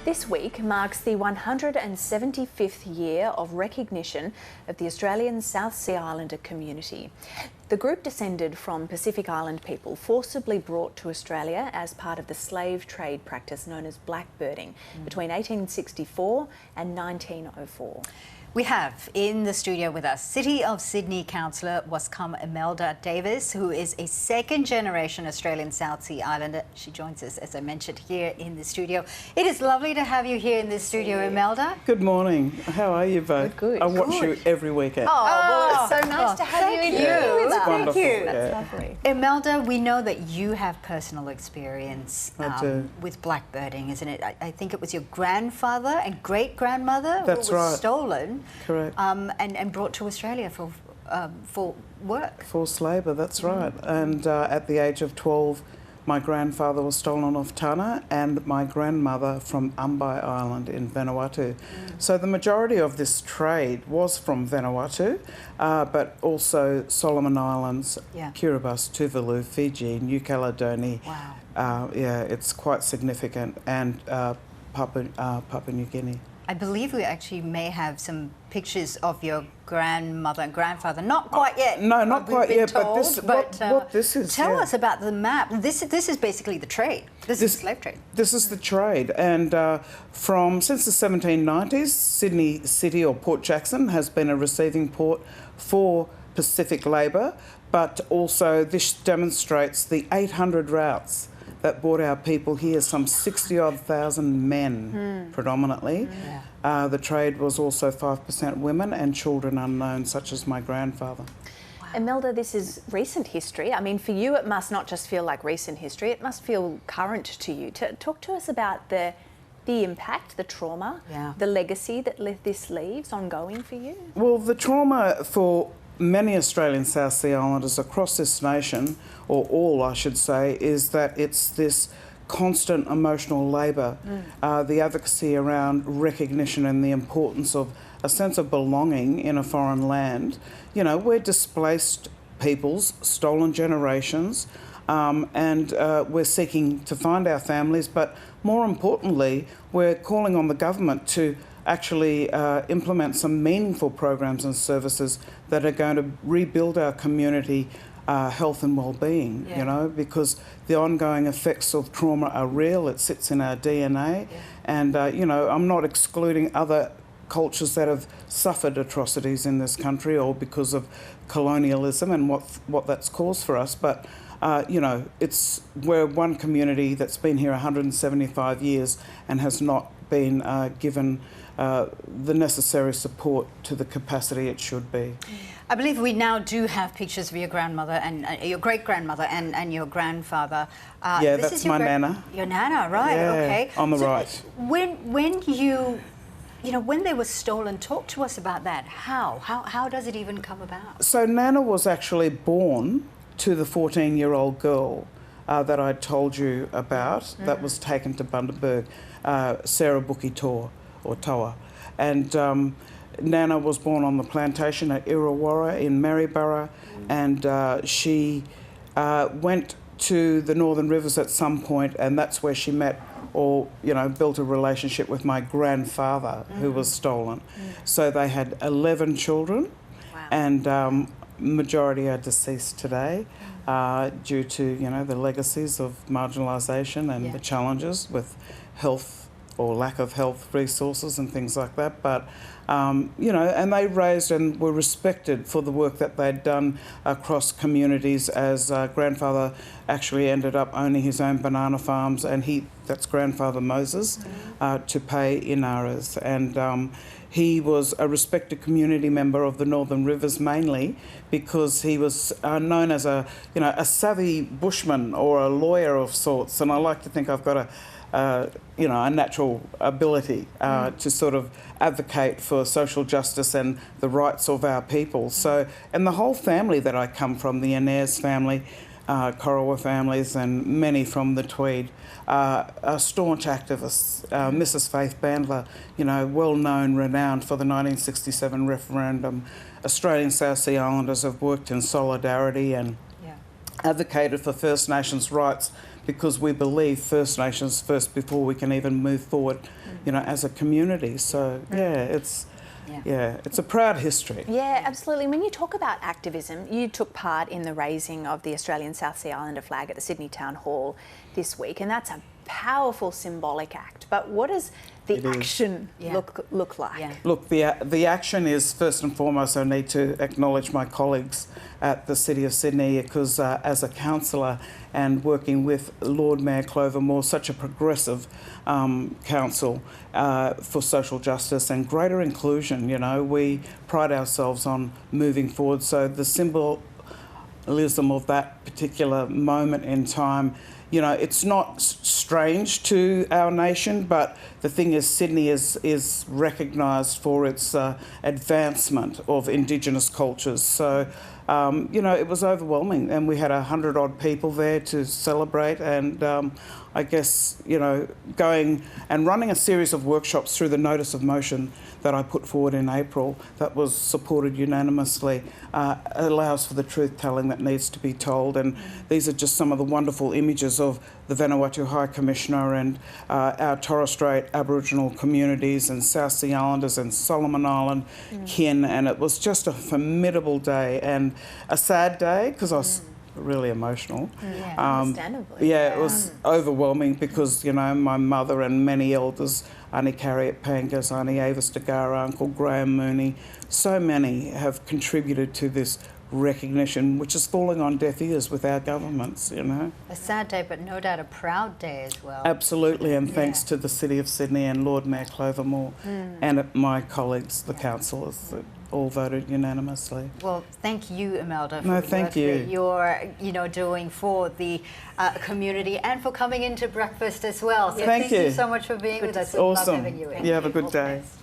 This week marks the 175th year of recognition of the Australian South Sea Islander community. The group descended from Pacific Island people forcibly brought to Australia as part of the slave trade practice known as blackbirding between 1864 and 1904. We have in the studio with us City of Sydney councillor Waskam Emelda Davis, who is a second-generation Australian South Sea Islander. She joins us, as I mentioned, here in the studio. It is lovely to have you here in the studio, Emelda. Good morning. How are you both? Good. I watch you every weekend. Oh, well, it's so nice to have you in here with us. Thank you. That's lovely. Imelda, we know that you have personal experience do. with blackbirding, isn't it? I think it was your grandfather and great-grandmother who was right. stolen. Correct. And brought to Australia for work. Forced labour, that's right. And at the age of 12, my grandfather was stolen off Tanna and my grandmother from Umbai Island in Vanuatu. So the majority of this trade was from Vanuatu, but also Solomon Islands, Kiribati, Tuvalu, Fiji, New Caledonia. Wow. Yeah, it's quite significant. And Papua New Guinea. I believe we actually may have some pictures of your grandmother and grandfather. Not quite yet. No, not quite yet. Told, what this is. Tell us about the map. This is basically the trade. This is slave trade. This is the trade, and since the 1790s, Sydney City or Port Jackson has been a receiving port for Pacific labour, but also this demonstrates the 800 routes that brought our people here, some 60-odd thousand men predominantly. The trade was also 5% women and children unknown, such as my grandfather. Wow. Emelda, this is recent history. I mean, for you, it must not just feel like recent history, it must feel current to you. Talk to us about the impact, the trauma, the legacy that this leaves ongoing for you. Well, the trauma for many Australian South Sea Islanders across this nation, or all I should say, is that it's this constant emotional labour, the advocacy around recognition and the importance of a sense of belonging in a foreign land. You know, we're displaced peoples, stolen generations, and we're seeking to find our families, but more importantly, we're calling on the government to actually implement some meaningful programs and services that are going to rebuild our community health and well-being, you know, because the ongoing effects of trauma are real. It sits in our DNA. And, you know, I'm not excluding other cultures that have suffered atrocities in this country or because of colonialism and what that's caused for us. But, you know, we're one community that's been here 175 years and has not been given the necessary support to the capacity it should be. I believe we now do have pictures of your grandmother and your great-grandmother and your grandfather. Yeah, that's my nana. Your nana, right? Yeah, okay. on the right. When when they were stolen, talk to us about that. How does it even come about? So Nana was actually born to the 14-year-old girl that I told you about that was taken to Bundaberg, Sarah Bookie Toa. And Nana was born on the plantation at Illawarra in Maryborough, and she went to the Northern Rivers at some point, and that's where she met or, you know, built a relationship with my grandfather who was stolen. So they had 11 children, and majority are deceased today due to, you know, the legacies of marginalisation and the challenges with health or lack of health resources and things like that. But, you know, and they raised and were respected for the work that they'd done across communities, as grandfather actually ended up owning his own banana farms, and that's grandfather Moses, to pay Inaras. And he was a respected community member of the Northern Rivers mainly because he was known as a savvy bushman or a lawyer of sorts. And I like to think I've got a natural ability to sort of advocate for social justice and the rights of our people. So, and the whole family that I come from, the Inez family, Corowa families, and many from the Tweed, are staunch activists. Mrs. Faith Bandler, well-known, renowned for the 1967 referendum. Australian South Sea Islanders have worked in solidarity and advocated for First Nations rights because we believe First Nations first before we can even move forward, you know, as a community. So it's a proud history. Yeah, absolutely. When you talk about activism, you took part in the raising of the Australian South Sea Islander flag at the Sydney Town Hall this week, and that's a powerful symbolic act. But what does the action look like? Yeah. Look, the action is, first and foremost, I need to acknowledge my colleagues at the City of Sydney, because as a councillor and working with Lord Mayor Clover Moore, such a progressive council for social justice and greater inclusion, you know, we pride ourselves on moving forward. So the symbolism of that particular moment in time, you know, it's not strange to our nation, but the thing is, Sydney is recognised for its advancement of Indigenous cultures. So, you know, it was overwhelming, and we had 100-odd people there to celebrate, and I guess, you know, going and running a series of workshops through the notice of motion that I put forward in April that was supported unanimously allows for the truth-telling that needs to be told. And these are just some of the wonderful images of the Vanuatu High Commissioner and our Torres Strait Aboriginal communities and South Sea Islanders and Solomon Island kin. And it was just a formidable day and a sad day because I was really emotional. Understandably. Yeah, it was overwhelming because, you know, my mother and many elders, Auntie Carriet Pangas, Auntie Avis Degara, Uncle Graham Mooney, so many have contributed to this recognition, which is falling on deaf ears with our governments, you know. A sad day, but no doubt a proud day as well. Absolutely, and thanks to the City of Sydney and Lord Mayor Clover Moore and my colleagues, the councillors, that all voted unanimously. Well, thank you, Emelda, for No, the thank work you. that you're, you know, doing for the community and for coming into breakfast as well. So Thank you so much for being with us. Awesome. Love having you in. You have a good All the day. best.